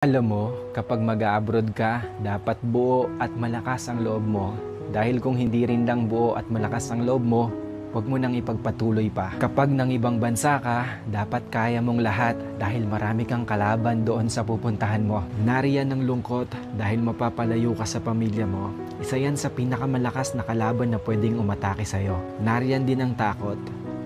Alam mo, kapag mag-a-abroad ka, dapat buo at malakas ang loob mo. Dahil kung hindi rin lang buo at malakas ang loob mo, huwag mo nang ipagpatuloy pa. Kapag nang ibang bansa ka, dapat kaya mong lahat dahil marami kang kalaban doon sa pupuntahan mo. Nariyan ang lungkot dahil mapapalayo ka sa pamilya mo. Isa yan sa pinakamalakas na kalaban na pwedeng umatake sa'yo. Nariyan din ang takot.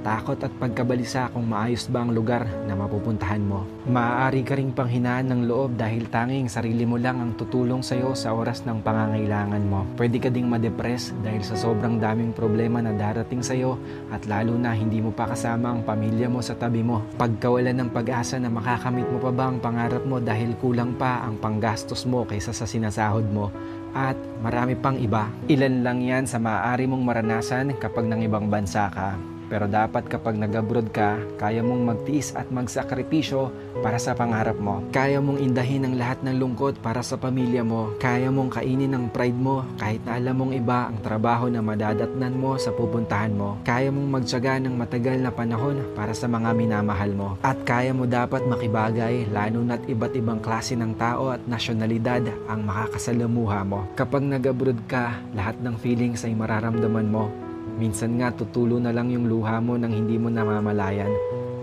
Takot at pagkabalisa kung maayos ba ang lugar na mapupuntahan mo. Maaari ka ring panghinaan ng loob dahil tanging sarili mo lang ang tutulong sa'yo sa oras ng pangangailangan mo. Pwede ka ding ma-depress dahil sa sobrang daming problema na darating sa'yo at lalo na hindi mo pa kasama ang pamilya mo sa tabi mo. Pagkawalan ng pag-asa na makakamit mo pa ba ang pangarap mo dahil kulang pa ang panggastos mo kaysa sa sinasahod mo. At marami pang iba. Ilan lang yan sa maaari mong maranasan kapag nang ibang bansa ka. Pero dapat kapag nag-abroad ka, kaya mong magtiis at magsakripisyo para sa pangarap mo. Kaya mong indahin ang lahat ng lungkot para sa pamilya mo. Kaya mong kainin ang pride mo kahit na alam mong iba ang trabaho na madadatnan mo sa pupuntahan mo. Kaya mong magtiyaga ng matagal na panahon para sa mga minamahal mo. At kaya mo dapat makibagay lalo na't iba't ibang klase ng tao at nasyonalidad ang makakasalamuha mo. Kapag nag-abroad ka, lahat ng feelings ay mararamdaman mo. Minsan nga tutulo na lang yung luha mo nang hindi mo namamalayan.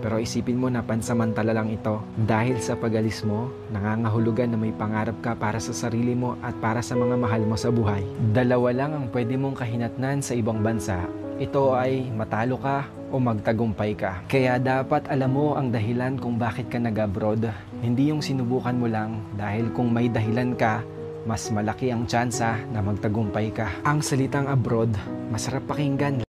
Pero isipin mo na pansamantala lang ito. Dahil sa pag-alis mo, nangangahulugan na may pangarap ka para sa sarili mo at para sa mga mahal mo sa buhay. Dalawa lang ang pwede mong kahinatnan sa ibang bansa. Ito ay matalo ka o magtagumpay ka. Kaya dapat alam mo ang dahilan kung bakit ka nag-abroad. Hindi yung sinubukan mo lang dahil kung may dahilan ka, mas malaki ang tsansa na magtagumpay ka. Ang salitang abroad, masarap pakinggan.